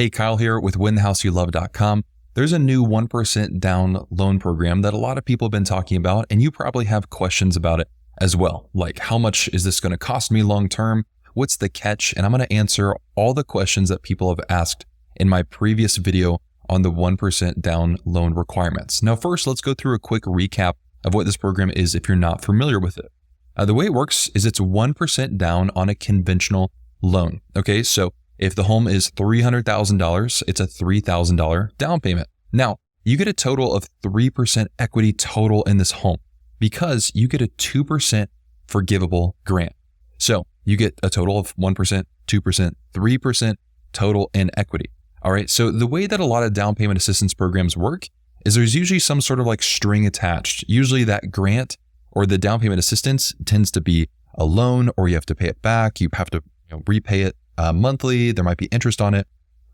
Hey, Kyle here with winthehouseyoulove.com. There's a new 1% down loan program that a lot of people have been talking about, and you probably have questions about it as well. Like, how much is this going to cost me long term? What's the catch? And I'm going to answer all the questions that people have asked in my previous video on the 1% down loan requirements. Now, first, let's go through a quick recap of what this program is if you're not familiar with it. The way it works is it's 1% down on a conventional loan. Okay, so if the home is $300,000, it's a $3,000 down payment. Now, you get a total of 3% equity total in this home because you get a 2% forgivable grant. So you get a total of 1%, 2%, 3% total in equity. All right, so the way that a lot of down payment assistance programs work is there's usually some sort of like string attached. Usually that grant or the down payment assistance tends to be a loan, or you have to pay it back. You have to repay it monthly. There might be interest on it.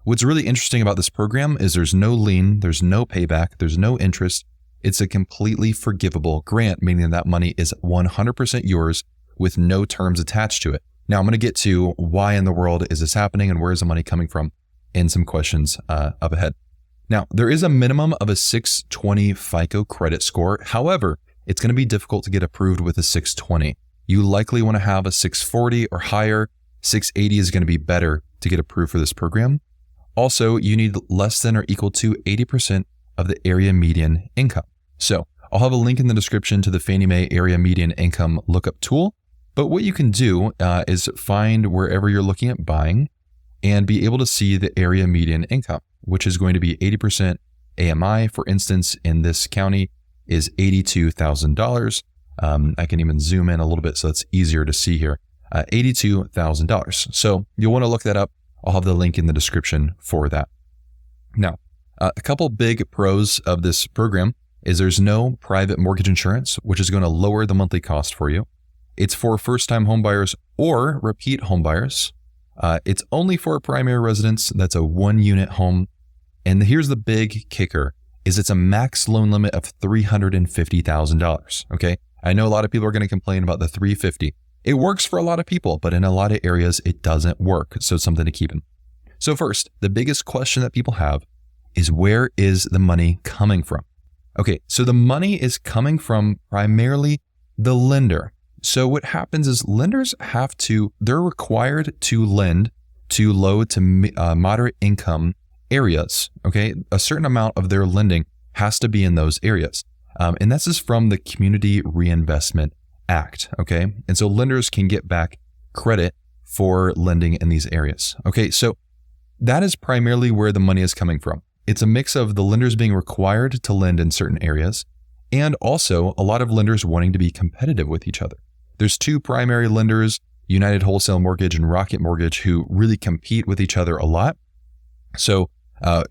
What's really interesting about this program is there's no lien, there's no payback, there's no interest. It's a completely forgivable grant, meaning that money is 100% yours with no terms attached to it. Now, I'm going to get to why in the world is this happening and where is the money coming from in some questions up ahead. Now, there is a minimum of a 620 FICO credit score. However, it's going to be difficult to get approved with a 620. You likely want to have a 640 or higher. 680 is going to be better to get approved for this program. Also, you need less than or equal to 80% of the area median income. So I'll have a link in the description to the Fannie Mae area median income lookup tool. But what you can do is find wherever you're looking at buying and be able to see the area median income, which is going to be 80% AMI. For instance, in this county is $82,000. I can even zoom in a little bit so it's easier to see here. $82,000. So you'll want to look that up. I'll have the link in the description for that. Now, a couple big pros of this program is there's no private mortgage insurance, which is going to lower the monthly cost for you. It's for first-time homebuyers or repeat homebuyers. It's only for primary residence. That's a one-unit home. And here's the big kicker, is it's a max loan limit of $350,000. Okay, I know a lot of people are going to complain about the $350,000. It works for a lot of people, but in a lot of areas, it doesn't work. So it's something to keep in. So first, the biggest question that people have is, where is the money coming from? Okay, so the money is coming from primarily the lender. So what happens is lenders they're required to lend to low to moderate income areas. Okay, a certain amount of their lending has to be in those areas. And this is from the Community Reinvestment Act. Okay, and so lenders can get back credit for lending in these areas. Okay, so that is primarily where the money is coming from. It's a mix of the lenders being required to lend in certain areas and also a lot of lenders wanting to be competitive with each other. There's two primary lenders, United Wholesale Mortgage and Rocket Mortgage, who really compete with each other a lot. So,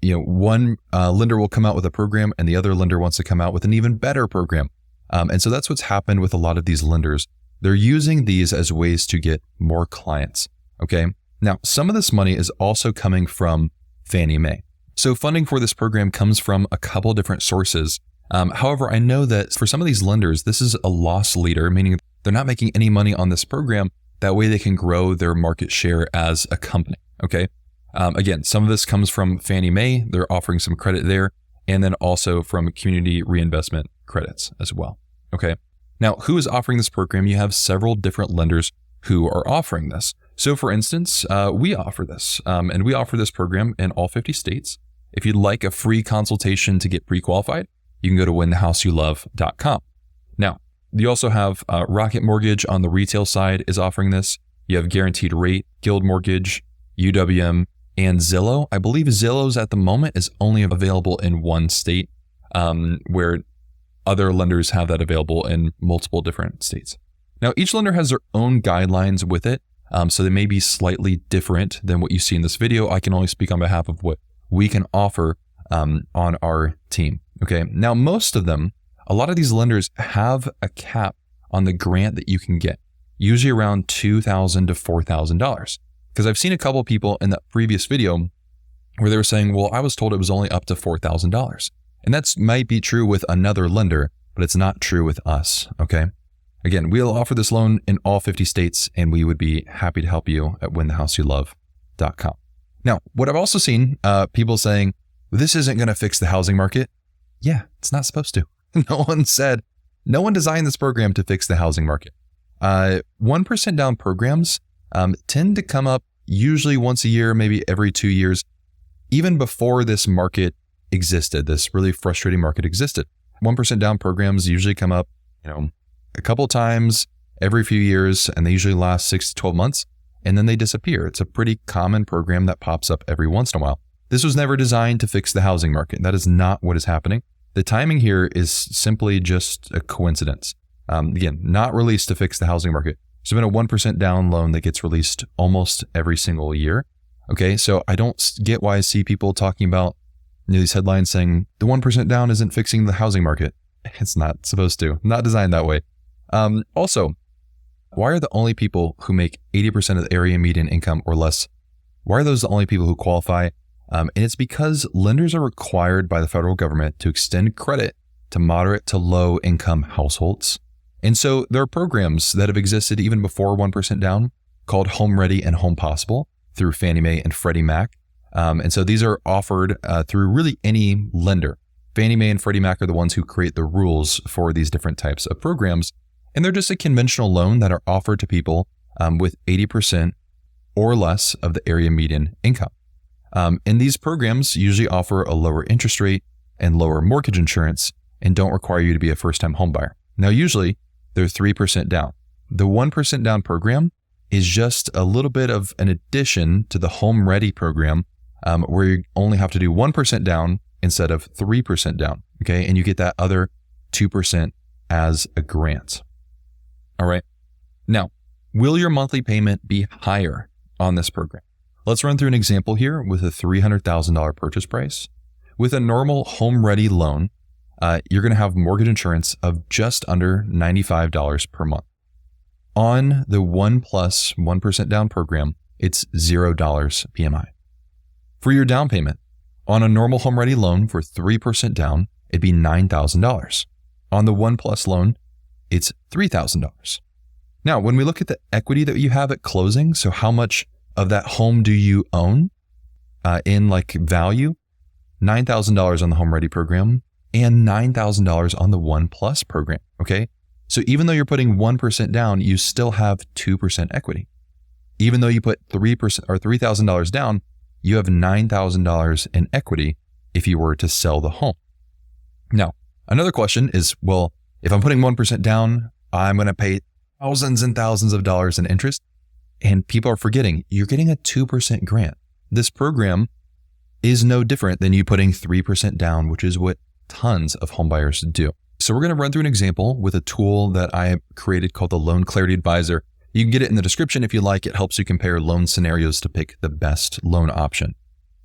one lender will come out with a program and the other lender wants to come out with an even better program. And so that's what's happened with a lot of these lenders. They're using these as ways to get more clients. Okay. Now, some of this money is also coming from Fannie Mae. So funding for this program comes from a couple different sources. However, I know that for some of these lenders, this is a loss leader, meaning they're not making any money on this program. That way they can grow their market share as a company. Okay. Again, some of this comes from Fannie Mae. They're offering some credit there. And then also from Community Reinvestment credits as well. Okay. Now, who is offering this program? You have several different lenders who are offering this. So for instance, we offer this, and we offer this program in all 50 states. If you'd like a free consultation to get pre-qualified, you can go to winthehouseyoulove.com. Now, you also have Rocket Mortgage on the retail side is offering this. You have Guaranteed Rate, Guild Mortgage, UWM, and Zillow. I believe Zillow's at the moment is only available in one state, where other lenders have that available in multiple different states. Now, each lender has their own guidelines with it, so they may be slightly different than what you see in this video. I can only speak on behalf of what we can offer on our team. Okay. Now, most of them, a lot of these lenders have a cap on the grant that you can get, usually around $2,000 to $4,000. Because I've seen a couple of people in that previous video where they were saying, well, I was told it was only up to $4,000. And that's might be true with another lender, but it's not true with us. Okay. Again, we'll offer this loan in all 50 states, and we would be happy to help you at winthehouseyoulove.com. Now, what I've also seen people saying, this isn't going to fix the housing market. Yeah, it's not supposed to. No one designed this program to fix the housing market. 1% down programs tend to come up usually once a year, maybe every 2 years, even before this market existed, this really frustrating market existed. 1% down programs usually come up, a couple times every few years, and they usually last 6 to 12 months, and then they disappear. It's a pretty common program that pops up every once in a while. This was never designed to fix the housing market. That is not what is happening. The timing here is simply just a coincidence. Again, not released to fix the housing market. There's been a 1% down loan that gets released almost every single year. Okay, so I don't get why I see people talking about these headlines saying the 1% down isn't fixing the housing market. It's not supposed to, not designed that way. Also, why are the only people who make 80% of the area median income or less, why are those the only people who qualify? And it's because lenders are required by the federal government to extend credit to moderate to low income households. And so there are programs that have existed even before 1% down called Home Ready and Home Possible through Fannie Mae and Freddie Mac. And so these are offered through really any lender. Fannie Mae and Freddie Mac are the ones who create the rules for these different types of programs. And they're just a conventional loan that are offered to people with 80% or less of the area median income. And these programs usually offer a lower interest rate and lower mortgage insurance and don't require you to be a first-time home buyer. Now, usually they're 3% down. The 1% down program is just a little bit of an addition to the Home Ready program where you only have to do 1% down instead of 3% down. Okay. And you get that other 2% as a grant. All right. Now, will your monthly payment be higher on this program? Let's run through an example here with a $300,000 purchase price. With a normal Home Ready loan, you're going to have mortgage insurance of just under $95 per month. On the 1% down program, it's $0 PMI. For your down payment, on a normal Home Ready loan for 3% down, it'd be $9,000. On the 1+ loan, it's $3,000. Now, when we look at the equity that you have at closing, so how much of that home do you own in like value? $9,000 on the Home Ready program and $9,000 on the 1+ program. Okay. So even though you're putting 1% down, you still have 2% equity. Even though you put 3% or $3,000 down, you have $9,000 in equity if you were to sell the home. Now, another question is, well, if I'm putting 1% down, I'm going to pay thousands and thousands of dollars in interest. And people are forgetting you're getting a 2% grant. This program is no different than you putting 3% down, which is what tons of homebuyers do. So we're going to run through an example with a tool that I created called the LoanClarity Advisor. You can get it in the description if you like. It helps you compare loan scenarios to pick the best loan option.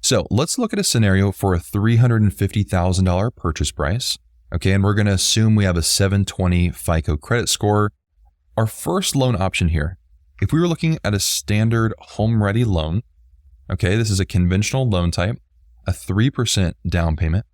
So let's look at a scenario for a $350,000 purchase price. Okay, and we're going to assume we have a 720 FICO credit score. Our first loan option here, if we were looking at a standard Home Ready loan, okay, this is a conventional loan type, a 3% down payment,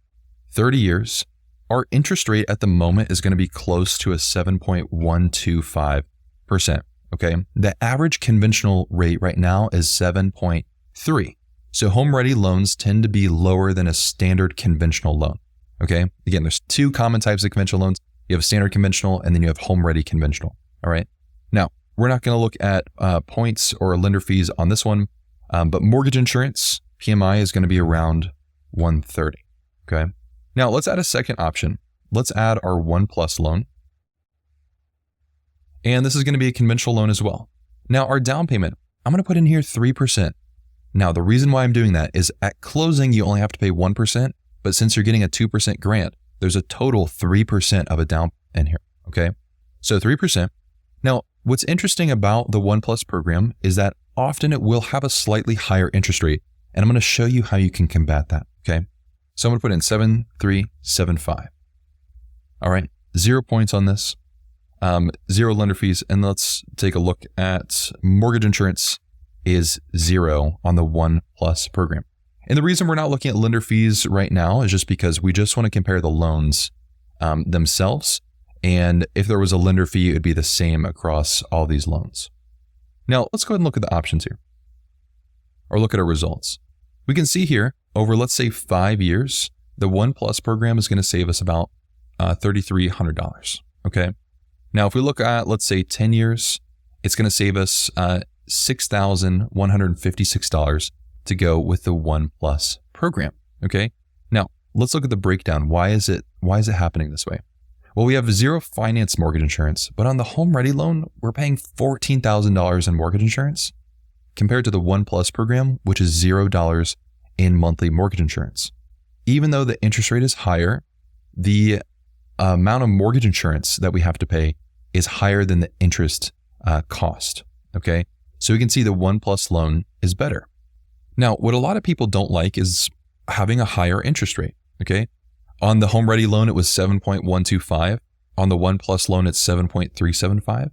30 years, our interest rate at the moment is going to be close to a 7.125%. Okay. The average conventional rate right now is 7.3. So Home Ready loans tend to be lower than a standard conventional loan. Okay. Again, there's two common types of conventional loans. You have standard conventional and then you have Home Ready conventional. All right. Now, we're not going to look at points or lender fees on this one, but mortgage insurance PMI is going to be around 130. Okay. Now let's add a second option. Let's add our 1+ loan. And this is going to be a conventional loan as well. Now our down payment, I'm going to put in here 3%. Now the reason why I'm doing that is at closing, you only have to pay 1%, but since you're getting a 2% grant, there's a total 3% of a down in here. Okay. So 3%. Now what's interesting about the 1+ program is that often it will have a slightly higher interest rate. And I'm going to show you how you can combat that. Okay. So I'm going to put in 7.375. All right. 0 points on this. 0 lender fees. And let's take a look at mortgage insurance is 0 on the 1+ program. And the reason we're not looking at lender fees right now is just because we just want to compare the loans themselves. And if there was a lender fee, it would be the same across all these loans. Now let's go ahead and look at the options here or look at our results. We can see here over, let's say 5 years, the One Plus program is going to save us about $3,300. Okay. Now, if we look at, let's say 10 years, it's going to save us $6,156 to go with the One Plus program. Okay. Now, let's look at the breakdown. Why is it happening this way? Well, we have zero finance mortgage insurance, but on the Home Ready loan, we're paying $14,000 in mortgage insurance compared to the One Plus program, which is $0 in monthly mortgage insurance. Even though the interest rate is higher, the amount of mortgage insurance that we have to pay is higher than the interest cost. Okay. So we can see the One Plus loan is better. Now, what a lot of people don't like is having a higher interest rate. Okay. On the Home Ready loan, it was 7.125. On the One Plus loan, it's 7.375.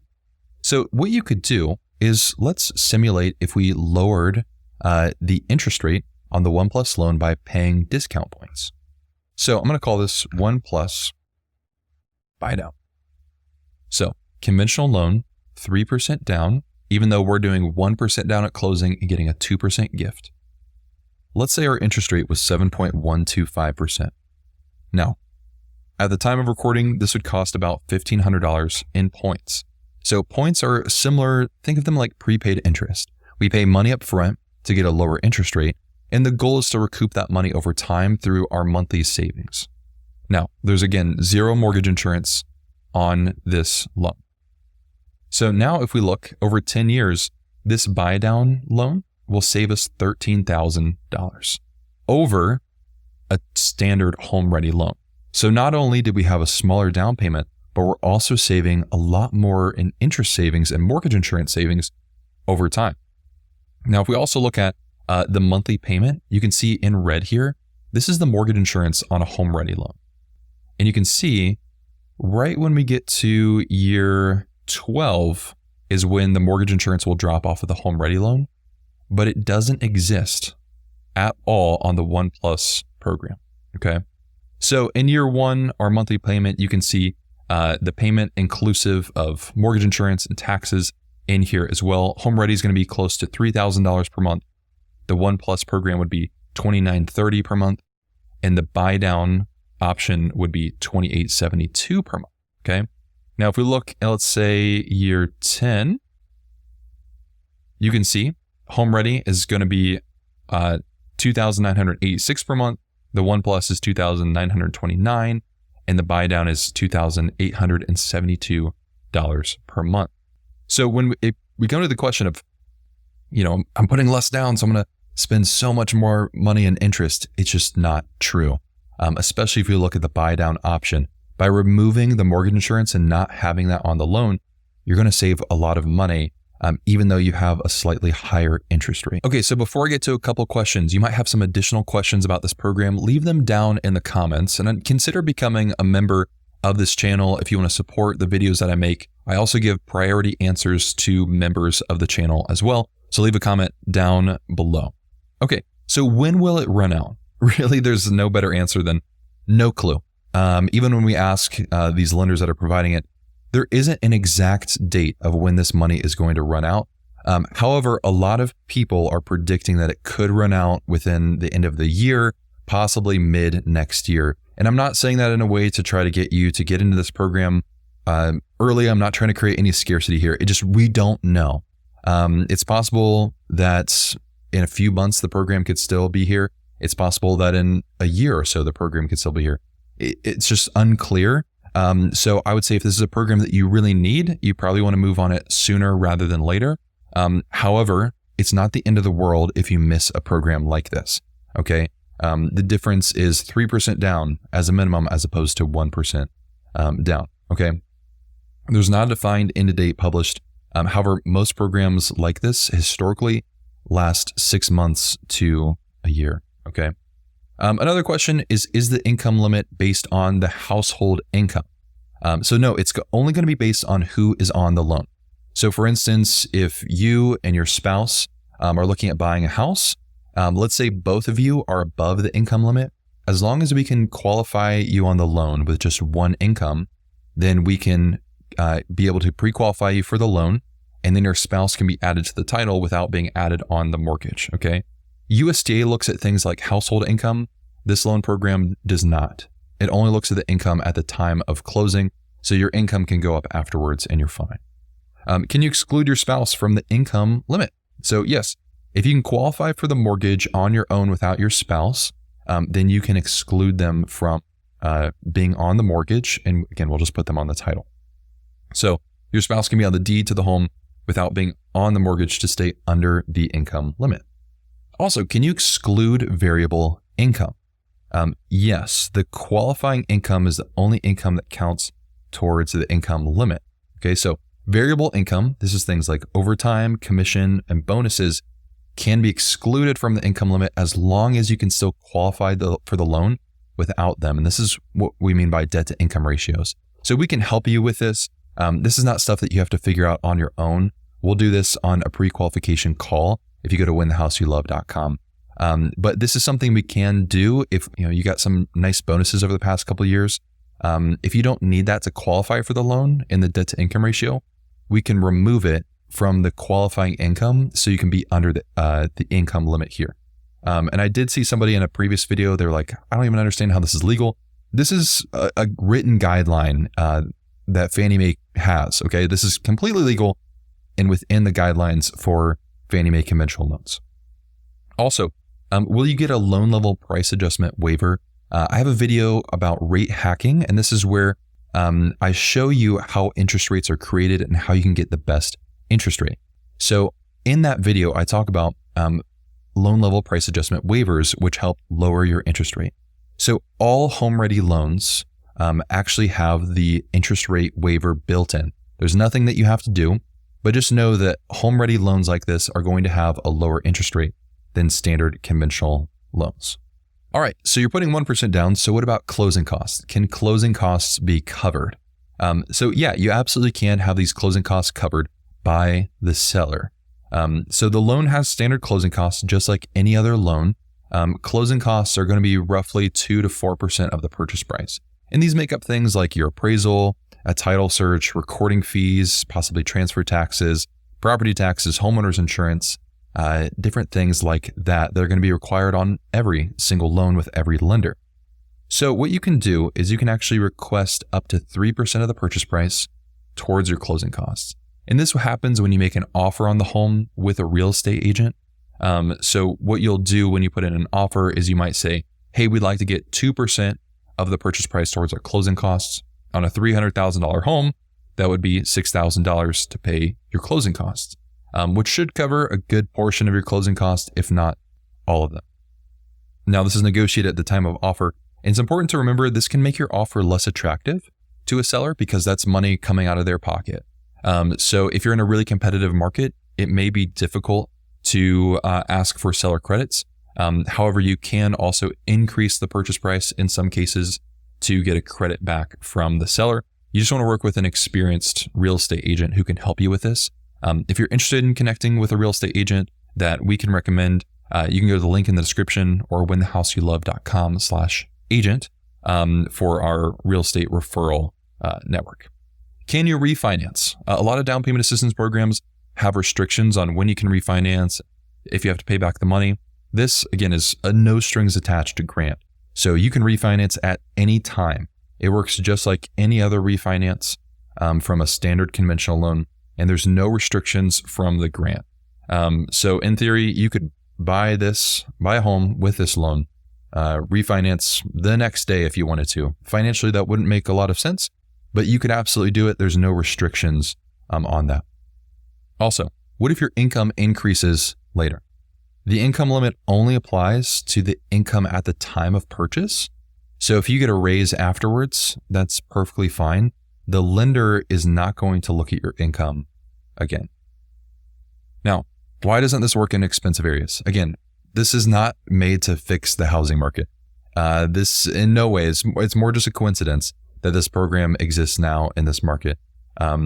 So what you could do is let's simulate if we lowered the interest rate on the One Plus loan by paying discount points. So I'm going to call this One Plus buy down. So conventional loan, 3% down, even though we're doing 1% down at closing and getting a 2% gift. Let's say our interest rate was 7.125%. Now, at the time of recording, this would cost about $1,500 in points. So points are similar, think of them like prepaid interest. We pay money up front to get a lower interest rate, and the goal is to recoup that money over time through our monthly savings. Now, there's again, zero mortgage insurance on this loan. So now if we look over 10 years, this buy down loan will save us $13,000 over a standard Home Ready loan. So not only did we have a smaller down payment, but we're also saving a lot more in interest savings and mortgage insurance savings over time. Now, if we also look at the monthly payment, you can see in red here, this is the mortgage insurance on a Home Ready loan. And you can see right when we get to year 12 is when the mortgage insurance will drop off of the Home Ready loan, but it doesn't exist at all on the One Plus program. Okay. So in year 1, our monthly payment, you can see the payment inclusive of mortgage insurance and taxes in here as well. Home Ready is going to be close to $3,000 per month. The One Plus program would be $2,930 per month, and the buy down option would be $2,872 per month. Okay. Now, if we look at, let's say year 10, you can see Home Ready is going to be $2,986 per month. The One Plus is $2,929, and the buy down is $2,872 per month. So when we come to the question of, I'm putting less down, so I'm going to spend so much more money in interest, it's just not true. Especially if you look at the buy down option. By removing the mortgage insurance and not having that on the loan, you're going to save a lot of money, even though you have a slightly higher interest rate. Okay, so before I get to a couple questions, you might have some additional questions about this program. Leave them down in the comments, and then consider becoming a member of this channel if you want to support the videos that I make. I also give priority answers to members of the channel as well. So leave a comment down below. Okay, so when will it run out? Really, there's no better answer than no clue. Even when we ask these lenders that are providing it, there isn't an exact date of when this money is going to run out. However, a lot of people are predicting that it could run out within the end of the year, possibly mid next year. And I'm not saying that in a way to try to get you to get into this program early. I'm not trying to create any scarcity here. We don't know. It's possible that in a few months, the program could still be here. It's possible that in a year or so, the program could still be here. It's just unclear. So I would say if this is a program that you really need, you probably want to move on it sooner rather than later. However, it's not the end of the world if you miss a program like this. Okay. The difference is 3% down as a minimum, as opposed to 1% down. Okay. There's not a defined end date published. However, most programs like this historically last 6 months to a year. Okay. Another question is the income limit based on the household income? So no, it's only going to be based on who is on the loan. So for instance, if you and your spouse are looking at buying a house, let's say both of you are above the income limit, as long as we can qualify you on the loan with just one income, then we can be able to pre-qualify you for the loan, and then your spouse can be added to the title without being added on the mortgage. Okay. USDA looks at things like household income. This loan program does not. It only looks at the income at the time of closing, so your income can go up afterwards and you're fine. Can you exclude your spouse from the income limit? So yes, if you can qualify for the mortgage on your own without your spouse, then you can exclude them from being on the mortgage. And again, we'll just put them on the title. So your spouse can be on the deed to the home without being on the mortgage to stay under the income limit. Also, can you exclude variable income? Yes, the qualifying income is the only income that counts towards the income limit. Okay, so variable income, this is things like overtime, commission, and bonuses, can be excluded from the income limit as long as you can still qualify for the loan without them. And this is what we mean by debt to income ratios. So we can help you with this. This is not stuff that you have to figure out on your own. We'll do this on a pre-qualification call if you go to winthehouseyoulove.com. But this is something we can do if you got some nice bonuses over the past couple of years. If you don't need that to qualify for the loan in the debt to income ratio, we can remove it from the qualifying income so you can be under the income limit here. And I did see somebody in a previous video, they're like, I don't even understand how this is legal. This is a written guideline that Fannie Mae has, okay? This is completely legal and within the guidelines for Fannie Mae conventional loans. Also, will you get a loan level price adjustment waiver? I have a video about rate hacking, and this is where I show you how interest rates are created and how you can get the best interest rate. So in that video, I talk about loan level price adjustment waivers, which help lower your interest rate. So all home ready loans actually have the interest rate waiver built in. There's nothing that you have to do, but just know that home ready loans like this are going to have a lower interest rate than standard conventional loans. All right, so you're putting 1% down. So what about closing costs? Can closing costs be covered? So yeah, you absolutely can have these closing costs covered by the seller. So the loan has standard closing costs, just like any other loan. Closing costs are going to be roughly 2 to 4% of the purchase price. And these make up things like your appraisal, a title search, recording fees, possibly transfer taxes, property taxes, homeowners insurance, different things like that. They're going to be required on every single loan with every lender. So what you can do is you can actually request up to 3% of the purchase price towards your closing costs. And this happens when you make an offer on the home with a real estate agent. So what you'll do when you put in an offer is you might say, hey, we'd like to get 2% of the purchase price towards our closing costs. On a $300,000 home, that would be $6,000 to pay your closing costs, which should cover a good portion of your closing costs, if not all of them. Now, this is negotiated at the time of offer. And it's important to remember this can make your offer less attractive to a seller because that's money coming out of their pocket. So if you're in a really competitive market, it may be difficult to ask for seller credits. However, you can also increase the purchase price in some cases to get a credit back from the seller. You just want to work with an experienced real estate agent who can help you with this. If you're interested in connecting with a real estate agent that we can recommend, you can go to the link in the description or winthehouseyoulove.com/agent for our real estate referral network. Can you refinance? A lot of down payment assistance programs have restrictions on when you can refinance, if you have to pay back the money. This, again, is a no strings attached grant. So you can refinance at any time. It works just like any other refinance from a standard conventional loan, and there's no restrictions from the grant. So in theory, you could buy a home with this loan, refinance the next day if you wanted to. Financially, that wouldn't make a lot of sense, but you could absolutely do it. There's no restrictions on that. Also, what if your income increases later? The income limit only applies to the income at the time of purchase. So if you get a raise afterwards, that's perfectly fine. The lender is not going to look at your income again. Now, why doesn't this work in expensive areas? Again, this is not made to fix the housing market. This in no way it's more just a coincidence that this program exists now in this market.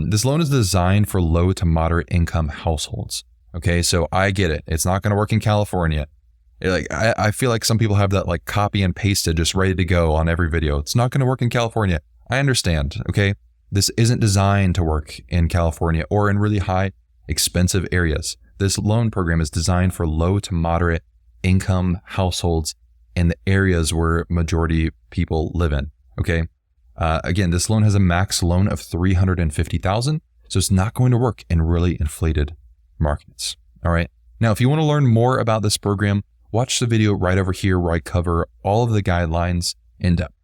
This loan is designed for low to moderate income households. Okay, so I get it. It's not going to work in California. I feel like some people have that like copy and pasted just ready to go on every video. It's not going to work in California. I understand. Okay, this isn't designed to work in California or in really high expensive areas. This loan program is designed for low to moderate income households and the areas where majority people live in. Okay. Again, this loan has a max loan of $350,000. So it's not going to work in really inflated markets. All right. Now, if you want to learn more about this program, watch the video right over here where I cover all of the guidelines in depth.